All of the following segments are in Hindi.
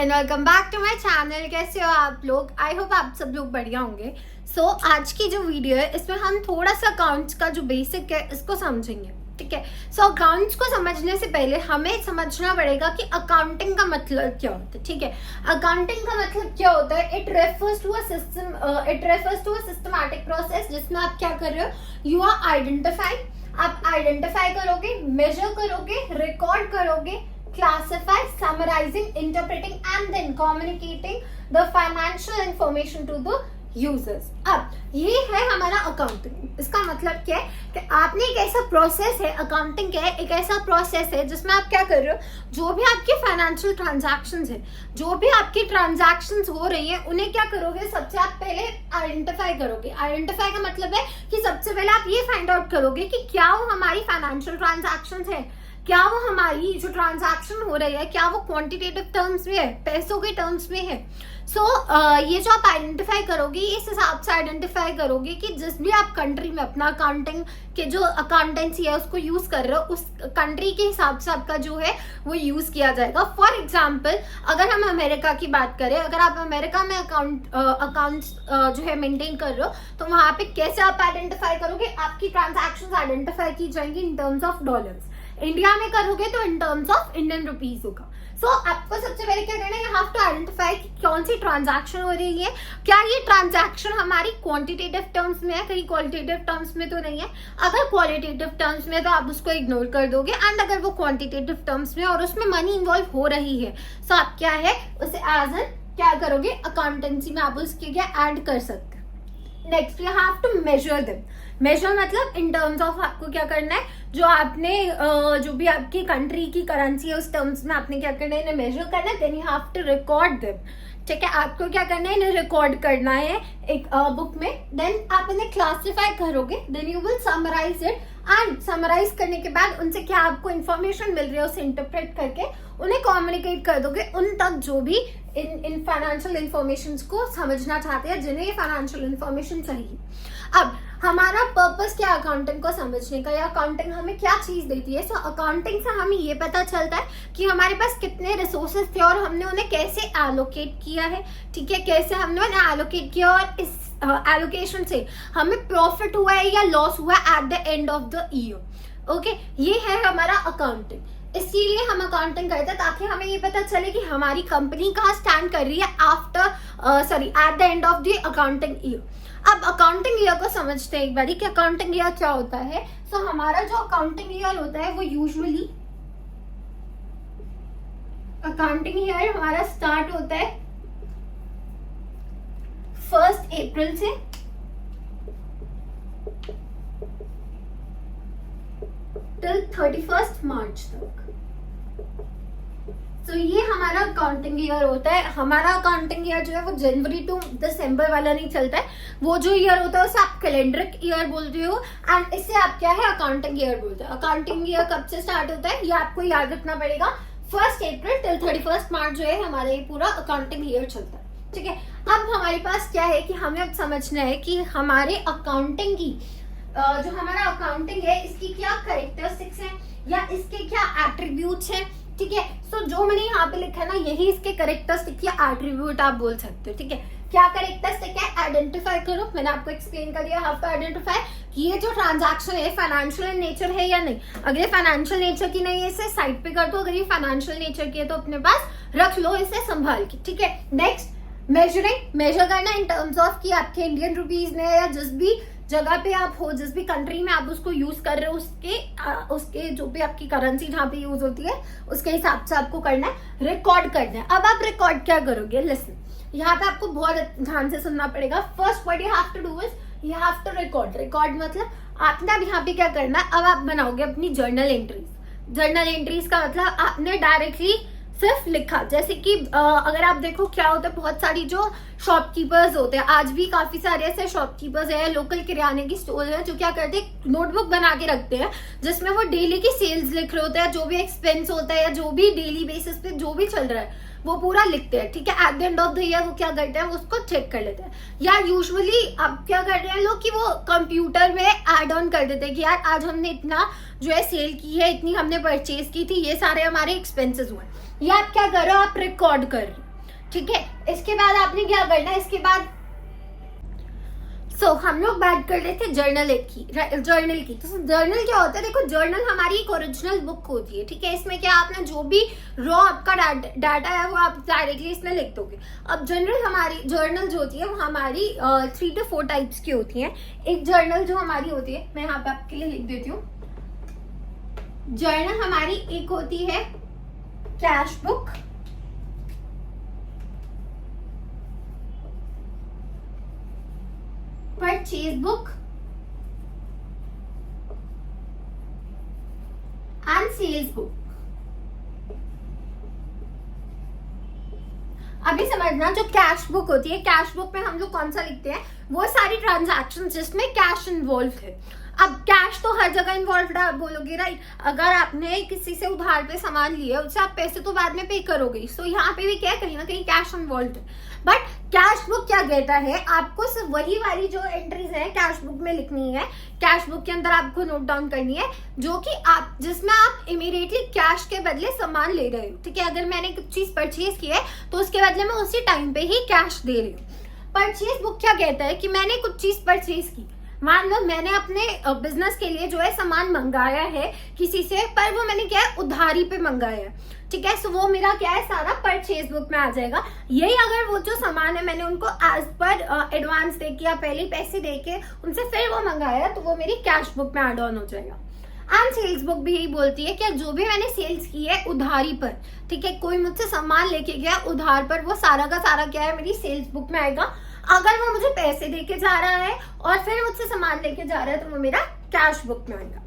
And welcome back to my channel. कैसे हो आप लोग? आई होप आप सब लोग बढ़िया होंगे। सो आज की जो वीडियो है इसमें हम थोड़ा सा अकाउंट्स का जो बेसिक है इसको समझेंगे, ठीक है। सो अकाउंट्स को समझने से पहले हमें समझना पड़ेगा कि अकाउंटिंग का मतलब क्या होता है, ठीक है। अकाउंटिंग का मतलब क्या होता है? It refers to a systematic process जिसमें आप क्या कर रहे हो, यू आर आइडेंटिफाइंग। आप आइडेंटिफाई करोगे, मेजर करोगे, रिकॉर्ड करोगे, classify, summarizing, interpreting and then communicating the financial information to the users। अब ये है हमारा अकाउंटिंग। इसका मतलब क्या है कि आपने एक ऐसा प्रोसेस है, अकाउंटिंग क्या है, एक ऐसा प्रोसेस है जिसमें आप क्या कर रहे हो, जो भी आपके फाइनेंशियल ट्रांजैक्शंस है, जो भी आपकी ट्रांजैक्शंस हो रही है, उन्हें क्या करोगे, सबसे आप पहले आइडेंटिफाई करोगे। आइडेंटिफाई का मतलब है कि सबसे पहले आप ये फाइंड आउट करोगे कि क्या वो हमारी फाइनेंशियल ट्रांजैक्शंस है, क्या वो हमारी जो ट्रांजैक्शन हो रही है क्या वो क्वांटिटेटिव टर्म्स में है, पैसों के टर्म्स में है। सो ये जो आप आइडेंटिफाई करोगे, इस हिसाब से आइडेंटिफाई करोगे कि जिस भी आप कंट्री में अपना अकाउंटिंग के जो अकाउंटेंसी है उसको यूज कर रहे हो, उस कंट्री के हिसाब से आपका जो है वो यूज किया जाएगा। फॉर एग्जाम्पल अगर हम अमेरिका की बात करें, अगर आप अमेरिका में अकाउंट्स जो है मेंटेन कर रहे हो, तो वहां पे कैसे आप आइडेंटिफाई करोगे, आपकी ट्रांजैक्शंस आइडेंटिफाई की जाएंगी in terms of dollars. India में करोगे तो in terms of Indian rupees होगा। सो आपको सबसे पहले क्या करना है, यू हैव टू आइडेंटिफाई कि कौन सी ट्रांजैक्शन हो रही है, क्या ये ट्रांजैक्शन हमारी क्वांटिटेटिव टर्म्स में है, कहीं क्वालिटेटिव टर्म्स में तो नहीं है। अगर क्वालिटेटिव टर्म्स में है तो आप उसको इग्नोर कर दोगे, एंड अगर वो क्वांटिटेटिव टर्म्स में और उसमें मनी इन्वॉल्व हो रही है, सो आप क्या है उसे एज एन क्या करोगे, अकाउंटेंसी में आप उसके क्या ऐड कर सकते हैं। Next you have to measure them. Measure मतलब इन टर्म्स ऑफ आपको क्या करना है, जो आपने जो भी आपकी कंट्री की करेंसी है उस टर्म्स में आपने क्या करना है, इन्हें मेजर करना है। Then you have to record them, ठीक है। आपको क्या करना है, इन्हें रिकॉर्ड करना है एक बुक में। देन आप इन्हें क्लासिफाई करोगे, then you will summarize it, and summarize करने के बाद उनसे क्या आपको इन्फॉर्मेशन मिल रही है उसे इंटरप्रेट करके उन्हें कम्युनिकेट कर दोगे उन तक जो भी इन फाइनेंशियल इंफॉर्मेशन को समझना चाहते हैं, जिन्हें ये फाइनेंशियल इंफॉर्मेशन चाहिए। अब हमारा पर्पस क्या अकाउंटिंग को समझने का, या अकाउंटिंग हमें क्या चीज देती है। सो अकाउंटिंग से हमें ये पता चलता है कि हमारे पास कितने रिसोर्सेज थे और हमने उन्हें कैसे एलोकेट किया है, ठीक है, कैसे हमने उन्हें एलोकेट किया और इस एलोकेशन से हमें प्रॉफिट हुआ है या लॉस हुआ है at the end of the year. Okay, ये है हमारा अकाउंटिंग। इसीलिए हम अकाउंटिंग करते हैं ताकि हमें ये पता चले कि हमारी कंपनी कहाँ स्टैंड कर रही है at the end of the accounting year. अब अकाउंटिंग ईयर को समझते हैं एक बारी कि अकाउंटिंग ईयर क्या होता है। सो हमारा जो अकाउंटिंग ईयर होता है वो यूजुअली अकाउंटिंग ईयर हमारा स्टार्ट होता है 1 अप्रैल से टिल 31 मार्च तक। तो ये हमारा अकाउंटिंग ईयर होता है। हमारा अकाउंटिंग ईयर जो है वो जनवरी टू दिसंबर वाला नहीं चलता है। वो जो ईयर होता है उसे आप कैलेंडरिक ईयर बोलते हो, एंड इससे आप क्या है अकाउंटिंग ईयर बोलते हो। अकाउंटिंग ईयर कब से स्टार्ट होता है ये आपको याद रखना पड़ेगा। 1 अप्रैल टिल 31 मार्च जो है हमारा ये पूरा अकाउंटिंग ईयर चलता है, ठीक है। अब हमारे पास क्या है कि हमें अब समझना है कि हमारे अकाउंटिंग की जो हमारा अकाउंटिंग है इसकी क्या कैरेक्टरिस्टिक्स हैं या इसके क्या एट्रीब्यूट्स हैं, ठीक है। सो जो मैंने यहाँ पे लिखा है ना, यही इसके कैरेक्टरिस्टिक या एट्रीब्यूट आप बोल सकते हो, ठीक है। क्या कैरेक्टरिस्टिक है, आइडेंटिफाई करो। मैंने आपको एक्सप्लेन कर दिया, हाउ टू आइडेंटिफाई कि ये जो ट्रांजैक्शन है फाइनेंशियल नेचर है या नहीं। अगर ये फाइनेंशियल नेचर की नहीं है इसे साइड पे कर दो, अगर ये फाइनेंशियल नेचर की है तो अपने पास रख लो इसे संभाल के, ठीक है। नेक्स्ट मेजरिंग, मेजर करना इन टर्म्स ऑफ कि आपके इंडियन रुपीज में या जिस भी जगह पे आप हो, जिस भी कंट्री में आप उसको यूज कर रहे हो उसके जो भी आपकी करेंसी जहाँ पे यूज होती है उसके हिसाब से आपको करना है, रिकॉर्ड करना है। अब आप रिकॉर्ड क्या करोगे, लिसन, यहाँ पे आपको बहुत ध्यान से सुनना पड़ेगा। First what you have to do is you have to record. Record मतलब आपने अब यहाँ पे क्या करना है, अब आप बनाओगे अपनी जर्नल एंट्रीज। जर्नल एंट्रीज का मतलब आपने डायरेक्टली सिर्फ लिखा। जैसे कि अगर आप देखो क्या होता है, बहुत सारी जो शॉपकीपर्स होते हैं, आज भी काफी सारे ऐसे शॉपकीपर्स हैं, लोकल किराने की स्टोर है, जो क्या करते हैं नोटबुक बना के रखते हैं जिसमें वो डेली की सेल्स लिख रहे होते हैं, जो भी एक्सपेंस होता है या जो भी डेली बेसिस पे जो भी चल रहा है वो पूरा लिखते हैं, ठीक है। At the end of the year वो क्या करते हैं, वो उसको चेक कर लेते हैं। या यूजुअली अब क्या कर रहे हैं लोग कि वो कंप्यूटर में एड ऑन कर देते हैं कि यार आज हमने इतना जो है सेल की है, इतनी हमने परचेज की थी, ये सारे हमारे एक्सपेंसेस हुए। या आप क्या कर रहे हो, आप रिकॉर्ड कर रहे हो, ठीक है। इसके बाद आपने क्या करना है, इसके बाद हम लोग बात कर रहे थे जर्नल की। तो जर्नल क्या होता है, देखो जर्नल हमारी एक ओरिजिनल बुक होती है, ठीक है। इसमें क्या आपने जो भी रॉ आपका डाटा है वो आप डायरेक्टली इसमें लिख दोगे। अब जर्नल जो होती है वो हमारी 3 to 4 टाइप्स की होती है। एक जर्नल जो हमारी होती है, मैं यहाँ पे आपके लिए लिख देती हूँ। जर्नल हमारी एक होती है cash book, purchase book and sales book. अभी समझना, जो कैश बुक होती है, कैश बुक में हम लोग कौन सा लिखते हैं, वो सारी ट्रांजैक्शन जिसमें कैश इन्वॉल्व है। अब कैश तो हर जगह इन्वॉल्व है, आप बोलोगे राइट। अगर आपने किसी से उधार पे सामान लिया, उससे आप पैसे तो बाद में पे करोगे, सो यहाँ पे भी क्या है, कहीं ना कहीं कैश इन्वॉल्व है। बट कैश बुक क्या कहता है, आपको सिर्फ वही वाली जो एंट्रीज है कैश बुक में लिखनी है, कैश बुक के अंदर आपको नोट डाउन करनी है, जो कि आप जिसमें आप इमीडिएटली कैश के बदले सामान ले रहे हो, ठीक है। अगर मैंने कुछ चीज परचेज की है तो उसके बदले मैं उसी टाइम पे ही कैश दे रही हूँ। परचेज बुक क्या कहता है कि मैंने कुछ चीज परचेज की, मान लो मैंने अपने बिजनेस के लिए जो है सामान मंगाया है किसी से, पर वो मैंने क्या है उधारी पे मंगाया है, ठीक है। सो वो मेरा क्या है, सारा परचेज बुक में आ जाएगा। यही अगर वो जो सामान है मैंने उनको एज पर एडवांस दे के या पहले पैसे दे के उनसे फिर वो मंगाया, तो वो मेरी कैश बुक में ऐड ऑन हो जाएगा। एंड सेल्स बुक भी यही बोलती है कि जो भी मैंने सेल्स की है उधारी पर, ठीक है, कोई मुझसे सामान लेके गया उधार पर, वो सारा का सारा क्या है मेरी सेल्स बुक में आएगा। अगर वो मुझे पैसे देके जा रहा है और फिर मुझसे सामान लेके जा रहा है तो वो मेरा कैश बुक में आएगा।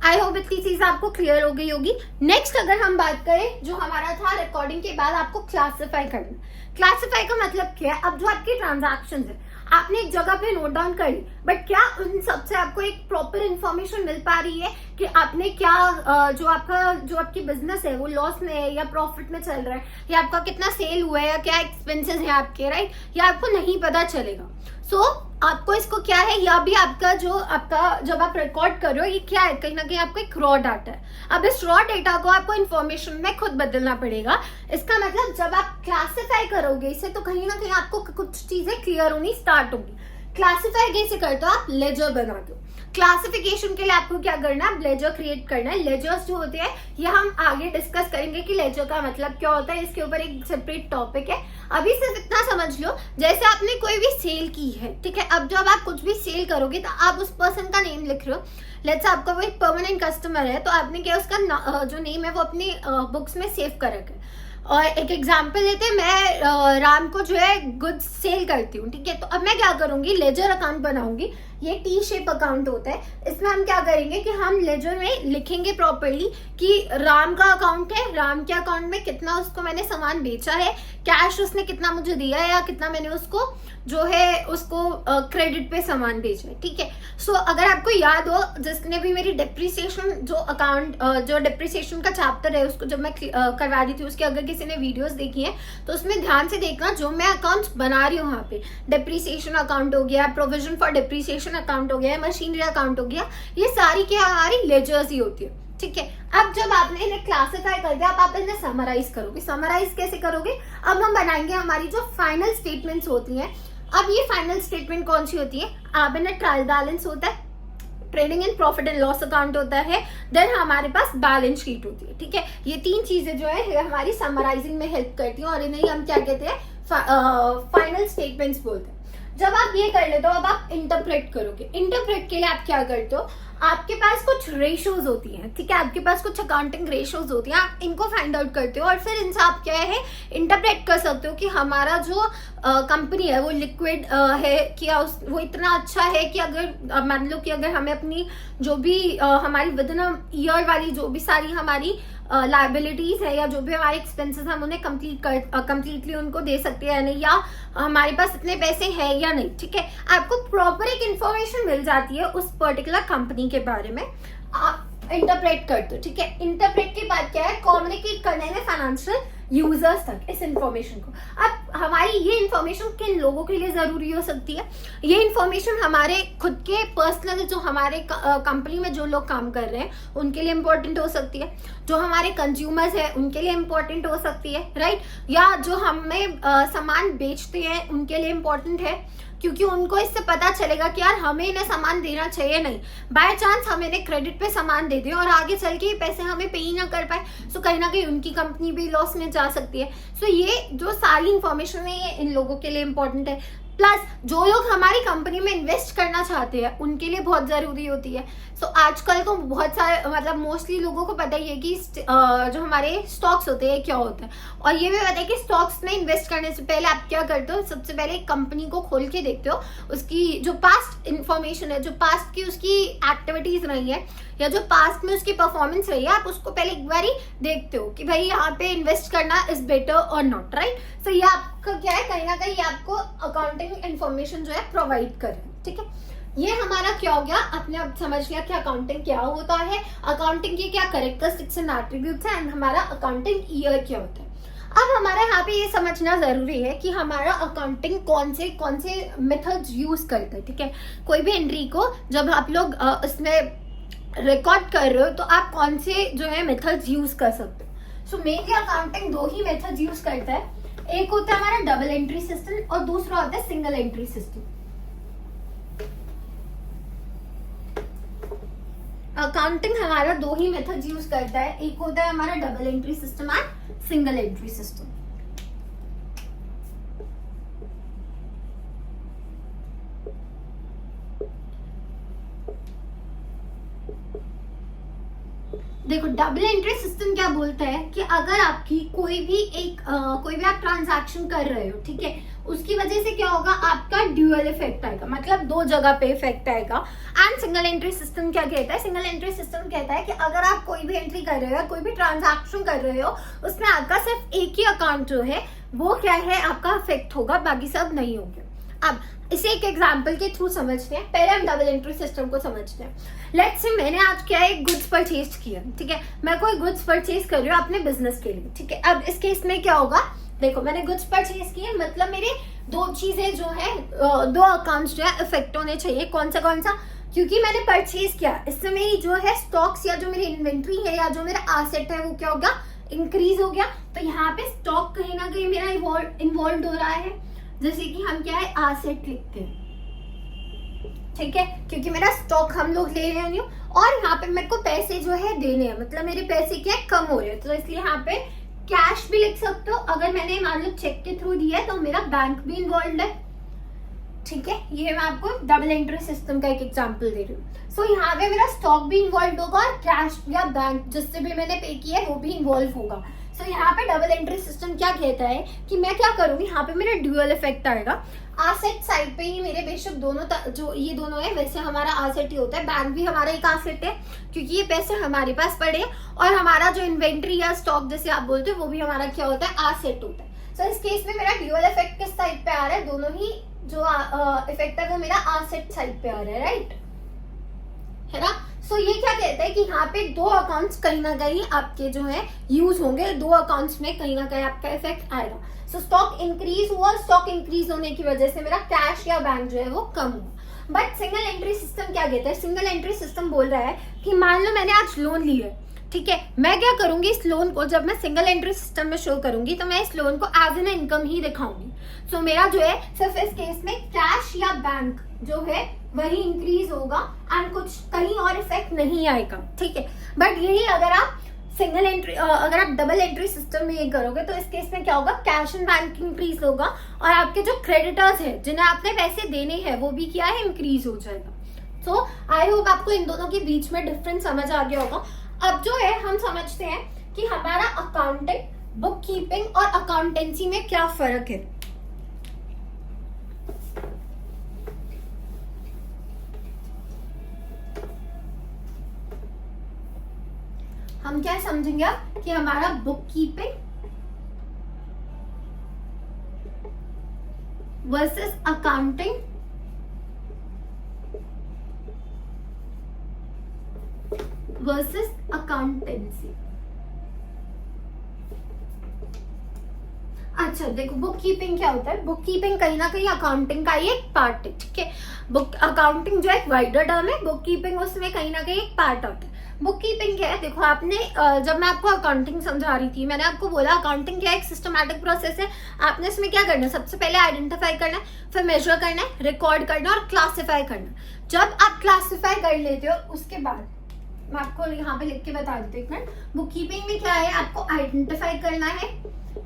आई होप इतनी चीज आपको क्लियर हो गई होगी। नेक्स्ट अगर हम बात करें, जो हमारा था रिकॉर्डिंग के बाद आपको क्लासिफाई करना। क्लासिफाई का मतलब क्या है, अब जो आपकी ट्रांजैक्शंस है आपने एक जगह पे नोट डाउन कर ली, बट क्या उन सबसे आपको एक प्रॉपर इन्फॉर्मेशन मिल पा रही है कि आपने क्या जो आपकी बिजनेस है वो लॉस में है या प्रॉफिट में चल रहा है, या आपका कितना सेल हुआ है, या क्या एक्सपेंसेस है आपके, राइट, या आपको नहीं पता चलेगा। सो आपको इसको क्या है, या भी आपका जब आप रिकॉर्ड कर रहे हो, ये क्या है, कहीं ना कहीं आपको एक रॉ डाटा है। अब इस रॉ डेटा को आपको इन्फॉर्मेशन में खुद बदलना पड़ेगा। इसका मतलब जब आप क्लासिफाई करोगे इसे, तो कहीं ना कहीं आपको कुछ चीजें क्लियर होनी स्टार्ट होगी। क्लासिफाई कैसे करते हो, आप लेजर बना दो। क्लासिफिकेशन के लिए आपको क्या करना है, लेजर क्रिएट करना है। लेजर्स जो होते हैं ये हम आगे डिस्कस करेंगे कि लेजर का मतलब क्या होता है, इसके ऊपर एक सेपरेट टॉपिक है। अभी सिर्फ इतना समझ लो, जैसे आपने कोई भी सेल की है, ठीक है, अब जब आप कुछ भी सेल करोगे तो आप उस पर्सन का नेम लिख रहे हो। लेट्स आपका वो एक परमानेंट कस्टमर है, तो आपने क्या उसका जो नेम है वो अपनी बुक्स में सेव कर रखा है। और एक एग्जांपल लेते हैं, मैं राम को जो है गुड्स सेल करती हूँ, ठीक है। तो अब मैं क्या करूंगी, लेजर अकाउंट बनाऊंगी। ये टी शेप अकाउंट होता है, इसमें हम क्या करेंगे कि हम लेजर में लिखेंगे प्रॉपर्ली कि राम का अकाउंट है, राम के अकाउंट में कितना उसको मैंने सामान बेचा है, कैश उसने कितना मुझे दिया है, या कितना मैंने उसको जो है उसको क्रेडिट पे सामान बेचा है, ठीक है। सो अगर आपको याद हो, जिसने भी मेरी डिप्रिसिएशन जो डिप्रिसिएशन का चैप्टर है उसको जब मैं करवा रही थी, उसके अगर किसी ने वीडियोस देखी है तो उसमें ध्यान से देखना, जो मैं अकाउंट्स बना रही हूँ वहाँ पे डिप्रिसिएशन अकाउंट हो गया, प्रोविजन फॉर डिप्रिसिएशन अकाउंट हो गया, मशीनरी अकाउंट हो गया, ये सारी क्या हमारी लेजर्स ही होती है, ठीक है। अब जब आपने इन्हें क्लासिफाई कर दिया, अब आप इन्हें समराइज करोगे। समराइज कैसे करोगे, अब हम बनाएंगे हमारी जो फाइनल स्टेटमेंट्स होती हैं। अब ये फाइनल स्टेटमेंट कौन सी होती है, आप इन्हें ट्रायल बैलेंस होता है, trading and profit and loss account होता है, देन हमारे पास बैलेंस शीट होती है, ठीक है। ये तीन चीजें जो है हमारी समराइजिंग में हेल्प करती हैं, और इन्हें हम क्या कहते हैं, फाइनल स्टेटमेंट्स बोलते हैं। जब आप ये कर लेते हो, अब आप इंटरप्रेट करोगे। इंटरप्रेट के लिए आप क्या करते हो, आपके पास कुछ रेशियोज होती हैं, ठीक है, आपके पास कुछ अकाउंटिंग रेशियोज होती हैं, आप इनको फाइंड आउट करते हो और फिर इनसे आप क्या है इंटरप्रेट कर सकते हो कि हमारा जो कंपनी है वो लिक्विड है क्या, वो इतना अच्छा है कि अगर मान लो कि अगर हमें अपनी जो भी हमारी विद इन ईयर वाली जो भी सारी हमारी लाइबिलिटीज है या जो भी हमारे एक्सपेंसेस हम उन्हें कंप्लीटली उनको दे सकते हैं या नहीं, या हमारे पास इतने पैसे हैं या नहीं, ठीक है। आपको प्रॉपर एक इन्फॉर्मेशन मिल जाती है उस पर्टिकुलर कंपनी के बारे में, आप इंटरप्रेट करते हो, ठीक है। इंटरप्रेट के बाद क्या है, कम्युनिकेट करने में फाइनेंशियल यूजर्स तक इस इंफॉर्मेशन को। अब हमारी ये इंफॉर्मेशन किन लोगों के लिए जरूरी हो सकती है? ये इंफॉर्मेशन हमारे खुद के पर्सनल, जो हमारे कंपनी में जो लोग काम कर रहे हैं उनके लिए इंपॉर्टेंट हो सकती है, जो हमारे कंज्यूमर्स हैं उनके लिए इंपॉर्टेंट हो सकती है, राइट? या जो हमें सामान बेचते हैं उनके लिए इंपॉर्टेंट है, क्योंकि उनको इससे पता चलेगा कि यार हमें इन्हें सामान देना चाहिए नहीं, बाय चांस हम इन्हें क्रेडिट पे सामान दे दें और आगे चल के ये पैसे हमें पे ही ना कर पाए, सो कहीं ना कहीं उनकी कंपनी भी लॉस में जा सकती है। सो ये जो सारी इंफॉर्मेशन है ये इन लोगों के लिए इंपॉर्टेंट है। प्लस जो लोग हमारी कंपनी में इन्वेस्ट करना चाहते हैं उनके लिए बहुत जरूरी होती है। सो आजकल तो बहुत सारे, मतलब मोस्टली लोगों को पता ही है कि जो हमारे स्टॉक्स होते हैं क्या होता है, और ये भी पता है कि स्टॉक्स में इन्वेस्ट करने से पहले आप क्या करते हो, सबसे पहले कंपनी को खोल के देखते हो, उसकी जो पास्ट इंफॉर्मेशन है, जो पास्ट की उसकी एक्टिविटीज रही है या जो पास्ट में उसकी परफॉर्मेंस रही है, आप उसको पहले एक बार देखते हो कि भाई यहाँ पे इन्वेस्ट करना इज बेटर और नॉट, राइट? सो ये आपका क्या है, कहीं ना कहीं आपको अकाउंटिंग इन्फॉर्मेशन जो है प्रोवाइड कर रहे हैं, ठीक है? ये हमारा क्या हो गया, आपने अब समझ लिया कि अकाउंटिंग क्या होता है, अकाउंटिंग की क्या कैरेक्टरिस्टिक्स एंड एट्रीब्यूट्स है, एंड हमारा अकाउंटिंग ईयर क्या होता है। अब हमारा यहाँ पे ये समझना जरूरी है कि हमारा अकाउंटिंग कौन से मेथड्स यूज करते हैं, ठीक है? कोई भी एंट्री को जब आप लोग उसमें रिकॉर्ड कर रहे हो तो आप कौन से जो है मेथड्स यूज कर सकते हो। सो मेनली अकाउंटिंग दो ही मेथड्स यूज करता है, एक होता है हमारा डबल एंट्री सिस्टम और दूसरा होता है सिंगल एंट्री सिस्टम। अकाउंटिंग हमारा दो ही मेथड यूज करता है, एक होता है हमारा double entry system and single entry system. देखो डबल एंट्री सिस्टम क्या बोलता है कि अगर आपकी कोई भी आप ट्रांजैक्शन कर रहे हो, ठीक है, उसकी वजह से क्या होगा, आपका ड्यूअल इफेक्ट आएगा, मतलब दो जगह पे इफेक्ट आएगा। एंड सिंगल एंट्री सिस्टम क्या कहता है, सिंगल एंट्री सिस्टम कहता है कि अगर आप कोई भी एंट्री कर रहे हो, कोई भी ट्रांजैक्शन कर रहे हो, उसमें आपका सिर्फ एक ही अकाउंट जो है वो क्या है, आपका अफेक्ट होगा, बाकी सब नहीं होंगे। अब इसे एक एग्जांपल के थ्रू समझते हैं। पहले हम डबल एंट्री सिस्टम को समझते हैं। लेट्स से मैंने आज क्या है, एक गुड्स परचेज किया, ठीक है, मैं कोई गुड्स परचेज कर रही हूँ अपने बिजनेस के लिए, ठीक है। अब इस केस में क्या होगा, देखो मैंने गुड्स परचेज किए, मतलब मेरे दो चीजें जो है, दो अकाउंट्स जो है इफेक्ट होने चाहिए। कौन सा, क्योंकि मैंने परचेज किया, इससे मेरी जो है स्टॉक्स या जो मेरी इन्वेंट्री है या जो मेरा एसेट है वो क्या हो गया, इंक्रीज हो गया। तो यहाँ पे स्टॉक कहीं ना कहीं मेरा इन्वॉल्व हो रहा है, जैसे कि हम क्या है एसेट लिखते हैं, ठीक है, क्योंकि मेरा स्टॉक हम लोग ले रहे हैं और यहाँ पे मेरे को पैसे जो है देने हैं, मतलब मेरे पैसे क्या है, कम हो रहे हैं, तो इसलिए यहाँ पे कैश भी लिख सकते हो। अगर मैंने मान लो चेक के थ्रू दिया है तो मेरा बैंक भी इन्वॉल्व है, ठीक है। ये मैं आपको डबल एंट्री सिस्टम का एक एग्जांपल दे रही हूँ। सो यहाँ पे मेरा स्टॉक भी इन्वॉल्व होगा और कैश या बैंक जिससे भी मैंने पे किया है वो भी इन्वॉल्व होगा। सो यहाँ पे डबल एंट्री सिस्टम क्या कहता है कि मैं क्या करूंगी, यहाँ पे मेरा ड्यूअल इफेक्ट आएगा। एसेट साइड पे ही मेरे बेशक दोनों जो ये दोनों है, वैसे हमारा एसेट ही होता है, बैंक भी हमारा एक एसेट है क्योंकि ये पैसे हमारे पास पड़े हैं, और हमारा जो इन्वेंट्री या स्टॉक जैसे आप बोलते हो वो भी हमारा क्या होता है, एसेट होता है। सो इस केस में मेरा ड्यूअल इफेक्ट किस साइड पे आ रहा है, दोनों ही जो इफेक्ट है वो मेरा एसेट साइड पे आ रहा है, राइट है ना। सो ये क्या कहता है कि यहाँ पे दो अकाउंट्स कहीं ना कहीं आपके जो है यूज होंगे, दो अकाउंट्स में कहीं ना कहीं आपका इफेक्ट आएगा। सो स्टॉक इंक्रीज हुआ, स्टॉक इंक्रीज होने की वजह से मेरा कैश या बैंक जो है वो कम हुआ। बट सिंगल एंट्री सिस्टम क्या कहता है, सिंगल एंट्री सिस्टम बोल रहा है कि मान लो मैंने आज लोन लिया है, ठीक है, मैं क्या करूंगी, इस लोन को जब मैं सिंगल एंट्री सिस्टम में शो करूंगी तो मैं इस लोन को एज एन इनकम ही दिखाऊंगी। सो मेरा जो है सिर्फ इस केस में कैश या बैंक जो है वही इंक्रीज होगा एंड कुछ कहीं और इफेक्ट नहीं आएगा, ठीक है। बट यही अगर आप सिंगल एंट्री अगर आप डबल एंट्री सिस्टम में ये करोगे तो इस केस में क्या होगा, कैश एंड बैंक इंक्रीज होगा और आपके जो क्रेडिटर्स है जिन्हें आपने पैसे देने हैं वो भी क्या है, इंक्रीज हो जाएगा। सो आई होप आपको इन दोनों के बीच में डिफरेंस समझ आ गया होगा। अब जो है हम समझते हैं कि हमारा अकाउंटिंग, बुक कीपिंग और अकाउंटेंसी में क्या फर्क है। हम क्या समझेंगे कि हमारा book keeping versus accounting versus accountancy. अच्छा देखो, बुक कीपिंग क्या होता है? बुक कीपिंग कहीं ना कहीं अकाउंटिंग का ही एक पार्ट है, ठीक है। बुक अकाउंटिंग जो एक वाइडर टर्म है, बुक कीपिंग उसमें कहीं ना कहीं एक पार्ट होता है। बुक कीपिंग क्या है? देखो आपने जब मैं आपको अकाउंटिंग समझा रही थी, मैंने आपको बोला अकाउंटिंग क्या एक सिस्टमैटिक प्रोसेस है। आपने इसमें क्या करना है? सबसे पहले आइडेंटिफाई करना है, फिर मेजर करना है, रिकॉर्ड करना है और क्लासिफाई करना है। जब आप क्लासिफाई कर लेते हो उसके बाद मैं आपको यहाँ पे लिख के बता देती हूँ एक मिनट। बुक कीपिंग में क्या है? आपको आइडेंटिफाई करना है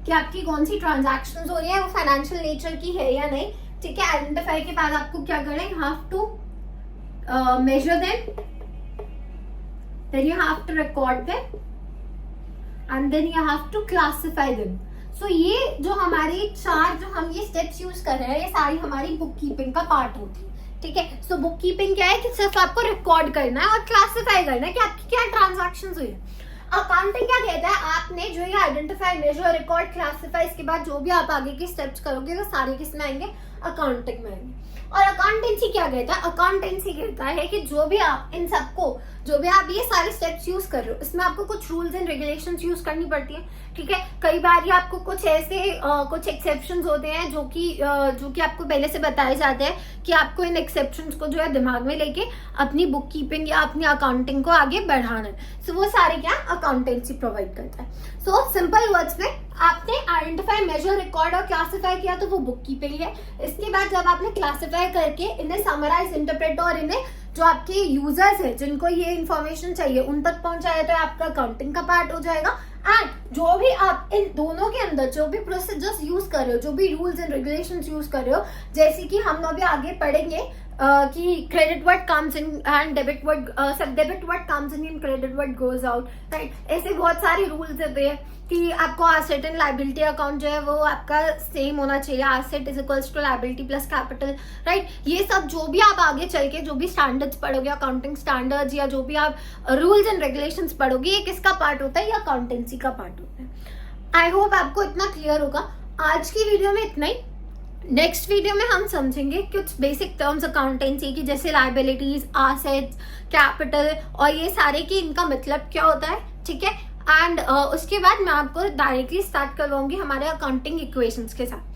कि आपकी कौन सी ट्रांजैक्शंस हो रही है, वो फाइनेंशियल नेचर की है या नहीं, ठीक है। आइडेंटिफाई के बाद आपको क्या करना है? You have to measure then you have to record them and then you have to classify them. So ये जो हमारे चार जो हम ये स्टेप्स यूज कर रहे हैं, ये सारी हमारी बुक कीपिंग का पार्ट होती है, ठीक है। सो बुक कीपिंग क्या है कि सिर्फ आपको रिकॉर्ड करना है और क्लासिफाई करना है कि आपकी क्या ट्रांजैक्शंस हुई है। अकाउंटिंग क्या कहता है? आपने जो ये आइडेंटिफाई, मेजर, रिकॉर्ड, क्लासिफाई, इसके बाद जो भी आप आगे के स्टेप्स करोगे वो सारे किस में आएंगे? अकाउंटिंग में आएंगे। और अकाउंटेंसी क्या कहता है? अकाउंटेंसी कहता है कि जो भी आप इन सबको, जो भी आप ये सारे स्टेप्स यूज कर रहे हो, इसमें आपको कुछ रूल्स एंड रेगुलेशंस यूज करनी पड़ती है, ठीक है। कई बार ये आपको कुछ ऐसे कुछ एक्सेप्शंस होते हैं जो कि आपको पहले से बताए जाते हैं कि आपको इन एक्सेप्शंस को जो है दिमाग में लेके अपनी बुक कीपिंग या अपनी अकाउंटिंग को आगे बढ़ाना है। सो वो सारे क्या अकाउंटेंसी प्रोवाइड करता है। सो सिंपल वर्ड्स में आपने आइडेंटिफाई, मेजर, रिकॉर्ड और क्लासिफाई किया तो वो बुक कीपिंग है। इसके बाद जब आपने क्लासिफाई करके इन्हें समराइज, इंटरप्रेट और इन्हें जो आपके यूजर्स है जिनको ये इन्फॉर्मेशन चाहिए उन तक पहुंचाया तो आपका अकाउंटिंग का पार्ट हो जाएगा। एंड जो भी आप इन दोनों के अंदर जो भी प्रोसीजर्स यूज कर रहे हो, जो भी रूल्स एंड रेगुलेशंस यूज कर रहे हो, जैसे कि हम अभी आगे पढ़ेंगे कि credit word comes in and debit word comes in and credit word goes out, right. ऐसे बहुत सारे रूल्स होते हैं कि आपको एसेट एंड लायबिलिटी अकाउंट जो है वो आपका सेम होना चाहिए। Asset is equals to liability plus capital, right. ये सब जो भी आप आगे चल के जो भी स्टैंडर्ड्स पढ़ोगे, अकाउंटिंग स्टैंडर्ड्स या जो भी आप रूल्स एंड रेगुलेशंस पढ़ोगे, ये किसका पार्ट होता है? ये अकाउंटेंसी का पार्ट होता है। आई होप आपको इतना क्लियर होगा। आज की वीडियो में इतना ही। नेक्स्ट वीडियो में हम समझेंगे कुछ बेसिक टर्म्स अकाउंटेंसी की, जैसे लायबिलिटीज, एसेट्स, कैपिटल और ये सारे की इनका मतलब क्या होता है, ठीक है। एंड उसके बाद मैं आपको डायरेक्टली स्टार्ट करवाऊंगी हमारे अकाउंटिंग इक्वेशंस के साथ।